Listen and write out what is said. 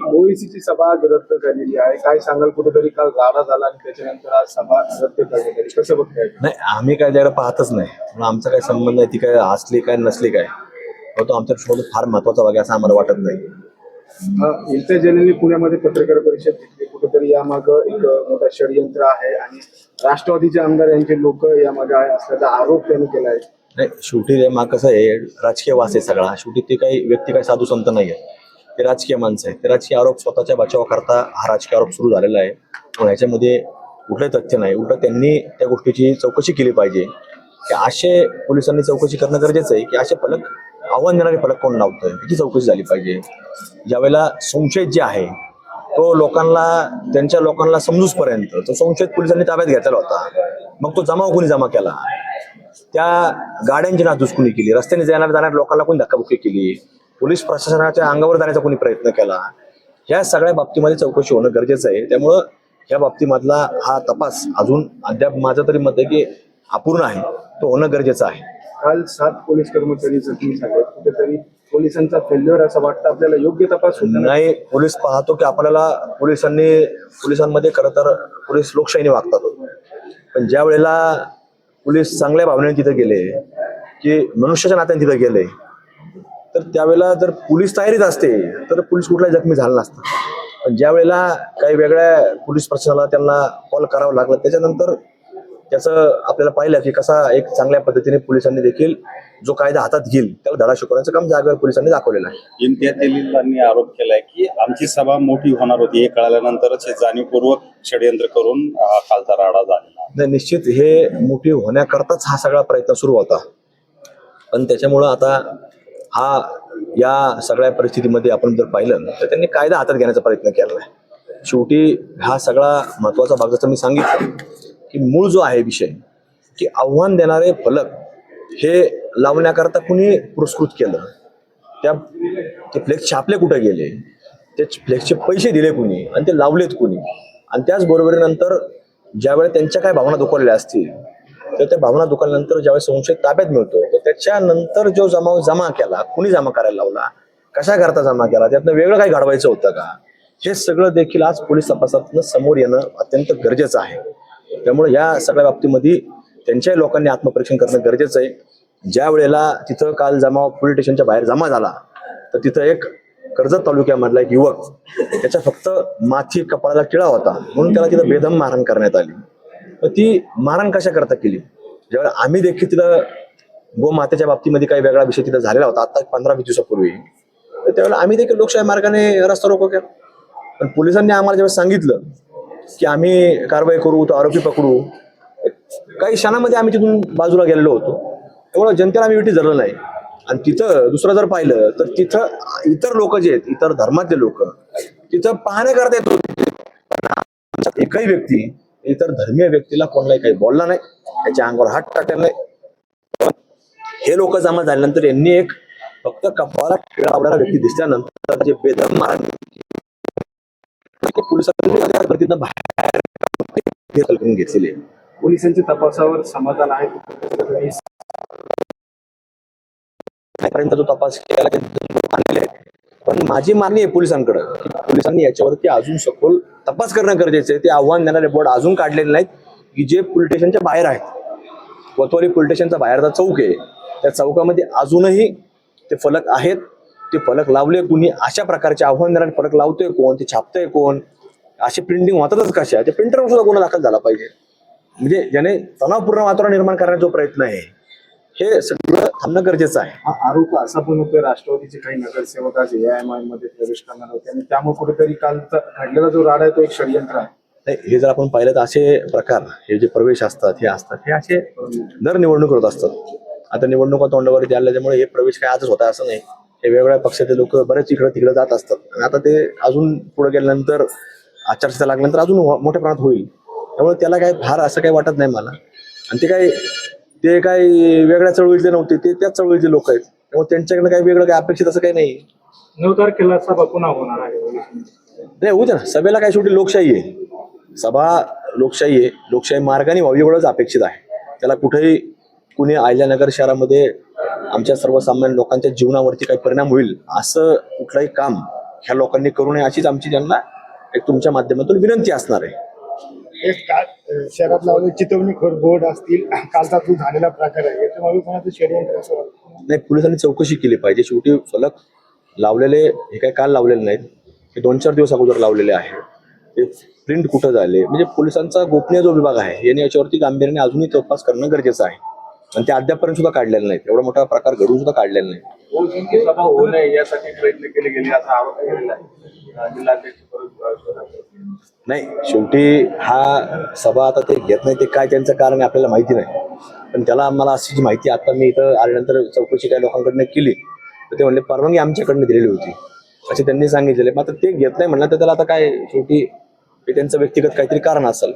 ओईसीची सभा रद्द झालेली आहे, काय सांगाल? कुठेतरी काल राडा झाला आणि त्याच्यानंतर आज सभा रद्द करण्यात आली, कसं बघताय? नाही, आम्ही काय त्याकडे पाहतच नाही, म्हणून आमचा काय संबंध आहे ती काय असली काय नसली काय, तो आमच्या शोध फार महत्वाचा वागे असं आम्हाला वाटत नाही. इम्तियाज जलीलने पुण्यामध्ये पत्रकार परिषद घेतली, कुठेतरी यामागं एक मोठा षडयंत्र आहे आणि राष्ट्रवादीचे आमदार यांचे लोक यामागे आहे असल्याचा आरोप त्यांनी केला आहे. नाही, शेवटी ते मग कसं आहे, राजकीय वास आहे सगळा. शेवटी ते काही व्यक्ती काही साधू संत नाही आहे, ते राजकीय माणसं आहे. ते राजकीय आरोप स्वतःच्या बचावाकरता हा राजकीय आरोप सुरू झालेला आहे. पण ह्याच्यामध्ये कुठलंही तथ्य नाही. उलट त्यांनी त्या गोष्टीची चौकशी केली पाहिजे की असे पोलिसांनी चौकशी करणं गरजेचं आहे की असे फलक, आव्हान देणारे फलक कोण लावतोय याची चौकशी झाली पाहिजे. ज्यावेळेला संशयित जे आहे तो लोकांना, त्यांच्या लोकांना समजूसपर्यंत तो संशयित पोलिसांनी ताब्यात घेतलेला होता. मग तो जमाव कोणी जमा केला, त्या गाड्यांची नासधूस कोणी केली, रस्त्याने जाणाऱ्या लोकांना कोणी धक्काबुक्की केली, पोलीस प्रशासनाच्या अंगावर जाण्याचा कोणी प्रयत्न केला, ह्या सगळ्या बाबतीमध्ये चौकशी होणं गरजेचं आहे. त्यामुळं या बाबतीमधला हा तपास अजून अद्याप माझं तरी मत आहे की अपूर्ण आहे, तो होणं गरजेचं आहे. काल 7 पोलीस कर्मचारी जखमी झाले, कुठेतरी पोलिसांचा फेल्युअर असं वाटतं आपल्याला. योग्य तपास होत नाही, पोलीस पाहतो की आपल्याला पोलिसांमध्ये खरं तर पोलीस लोकशाहीने वागतात, पण ज्या वेळेला पोलीस चांगल्या भावनेने तिथे गेले की मनुष्याच्या नात्याने तिथे गेले, तर त्यावेळेला जर पोलीस तयारीत असते तर पोलीस कुठलाही जखमी झाला नसता. पण ज्या वेळेला काही वेगळ्या पोलीस प्रशासनाला त्यांना कॉल करावं लागलं, त्याच्यानंतर त्याचं आपल्याला पाहिलं की कसा एक चांगल्या पद्धतीने पोलिसांनी देखील जो कायदा हातात घेईल त्याला धडा शिकवण्याचं काम जागेवर पोलिसांनी दाखवलेलं आहे. इम्तियाज जलीलांनी आरोप केलाय की आमची सभा मोठी होणार होती, हे कळाल्यानंतरच हे जाणीवपूर्वक षडयंत्र करून कालचा राडा झालेला. नाही, निश्चित हे मोठी होण्याकरताच हा सगळा प्रयत्न सुरू होता. पण त्याच्यामुळं आता हा या सगळ्या परिस्थितीमध्ये आपण जर पाहिलं तर त्यांनी कायदा हातात घेण्याचा प्रयत्न केला आहे. शेवटी हा सगळा महत्वाचा भाग जसं मी सांगितलं की मूळ जो आहे विषय की आव्हान देणारे फलक हे लावण्याकरता कुणी पुरस्कृत केलं, ते फ्लेक्स छापले कुठे गेले, ते फ्लेक्सचे पैसे दिले कुणी आणि ते लावलेत कुणी, आणि त्याचबरोबरीनंतर ज्यावेळेस त्यांच्या काय भावना दुखावलेल्या असतील तर त्या भावना दुखावल्यानंतर ज्यावेळेस संशय ताब्यात मिळतो तर त्याच्यानंतर जो जमाव जमा केला, कुणी जमा करायला लावला, कशा करता जमा केला, त्यातनं वेगळं काही घडवायचं होतं का, हे सगळं देखील आज पोलीस तपासातनं समोर येणं अत्यंत गरजेचं आहे. त्यामुळे या सगळ्या बाबतीमध्ये त्यांच्याही लोकांनी आत्मपरीक्षण करणं गरजेचं आहे. ज्या वेळेला तिथं काल जमाव पोलीस स्टेशनच्या बाहेर जमा झाला तर तिथं एक कर्जत तालुक्यामधला एक युवक, त्याच्या फक्त माथी कपाळाला टिळा होता म्हणून त्याला तिथं बेदम मारहाण करण्यात आली. तर ती मारहाण कशा करता केली, ज्यावेळेला आम्ही देखील तिथं गोमातेच्या बाबतीमध्ये काही वेगळा विषय तिथं झालेला होता आता 15-20 दिवसापूर्वी, तर त्यावेळेला आम्ही देखील लोकशाही मार्गाने रस्ता रोको केला. पण पोलिसांनी आम्हाला ज्यावेळेस सांगितलं की आम्ही कारवाई करू, तो आरोपी पकडू, काही क्षणामध्ये आम्ही तिथून बाजूला गेलेलो होतो. त्यामुळे जनतेला आम्ही विटी धरलं नाही. आणि तिथं दुसरं जर पाहिलं तर तिथं इतर लोक जे आहेत, इतर धर्मातले लोक तिथं पाहण्याकरता येत होते. एकही व्यक्ती इतर धर्मीय व्यक्तीला कोणालाही काही बोलला नाही, त्याच्या अंगावर हात टाकला नाही. हे लोक जमा झाल्यानंतर यांनी एक फक्त कपाळाला टिळा लावणारा व्यक्ती दिसल्यानंतर जे बेदम मारहाण पोलिसांनी बाहेर घेतलेले. पोलिसांच्या तपासावर समाधान आहे? पर्यंत जो तपास केला पण माझी मागणी आहे पोलिसांकडे की पोलिसांनी याच्यावरती अजून सखोल तपास करणं गरजेचं आहे. ते आव्हान देणारे बोर्ड अजून काढलेले नाहीत की जे पोलीस स्टेशनच्या बाहेर आहेत. कोतवाली पोलीस स्टेशनचा बाहेरचा चौक आहे, त्या चौकामध्ये अजूनही ते फलक आहेत. ते फलक लावले कुणी, अशा प्रकारचे आव्हान देणारे फलक लावतोय कोण, ते छापतोय कोण, असे प्रिंटिंग होतातच कशा, ते प्रिंटरवर सुद्धा गुन्हा दाखल झाला पाहिजे. म्हणजे ज्याने तणावपूर्ण वातावरण निर्माण करण्याचा जो प्रयत्न आहे हे सगळं थांबणं गरजेचं आहे. हा आरोप असा पण होतोय राष्ट्रवादीचे काही नगरसेवक आज AIMI मध्ये प्रवेश करणार होते आणि त्यामुळे कुठेतरी काल घडलेला जो राडा आहे तो एक षडयंत्र आहे. नाही, हे जर आपण पाहिलं तर असे प्रकार, हे जे प्रवेश असतात हे असे दर निवडणूक होत असतात. आता निवडणुका तोंडावरती आल्याच्यामुळे हे प्रवेश काय आजच होता असं नाही. हे वेगवेगळ्या पक्षाचे लोक बरेच इकडे तिकडे जात असतात आणि आता ते अजून पुढे गेल्यानंतर आचारसंहिता लागल्यानंतर अजून मोठ्या प्रमाणात होईल. त्यामुळे त्याला काय फार असं काही वाटत नाही मला. आणि ते काही वेगळ्या चळवळीतले नव्हते, ते त्याच चळवळीतले लोक आहेत. त्यामुळे त्यांच्याकडे काही वेगळं काही अपेक्षित असं काही नाही. 9 तारखेला सभा पुन्हा होणार आहे. नाही, होऊ दे ना, सभेला काय शेवटी लोकशाही आहे, सभा लोकशाही आहे, लोकशाही मार्गाने व्हावी एवढंच अपेक्षित आहे. त्याला कुठेही कुणी अहिल्यानगर शहरामध्ये आमच्या सर्वसामान्य लोकांच्या जीवनावरती काही परिणाम होईल असं कुठलंही काम ह्या लोकांनी करू नये अशीच आमची त्यांना एक तुमच्या माध्यमातून विनंती असणार आहे. एक शहरात लावले चितवणीखोर बोर्ड असतील, कालचा तो झालेला प्रकार आहे, याच्यामागे कोणाचं षडयंत्र असं वाटतं? नाही, पोलिसांनी चौकशी केली पाहिजे. शेवटी फलक लावलेले हे काय काल लावलेले नाहीत, हे 2-4 दिवस अगोदर लावलेले आहे. ते प्रिंट कुठं झाले म्हणजे पोलिसांचा गोपनीय जो विभाग आहे याने याच्यावरती गांभीर्याने अजूनही तपास करणं गरजेचं आहे. आणि ते अद्यापर्यंत सुद्धा काढलेले नाहीत. एवढा मोठा प्रकार घडून सुद्धा काढलेला नाही. बहुसंख्य सभा होऊ नये यासाठी प्रयत्न केले गेले असा आरोप केलेला आहे जिल्हाध्यक्ष नाही, शेवटी हा सभा आता ते घेत नाही, ते काय त्यांचं कारण आहे आपल्याला माहिती नाही. पण त्याला आम्हाला अशी जी माहिती आता मी इथं आल्यानंतर चौकशी काही लोकांकडनं केली तर ते म्हणले परवानगी आमच्याकडनं दिलेली होती असे त्यांनी सांगितलेले. मग आता ते घेत नाही म्हणलं तर त्याला आता काय, शेवटी ते त्यांचं व्यक्तिगत काहीतरी कारण असेल.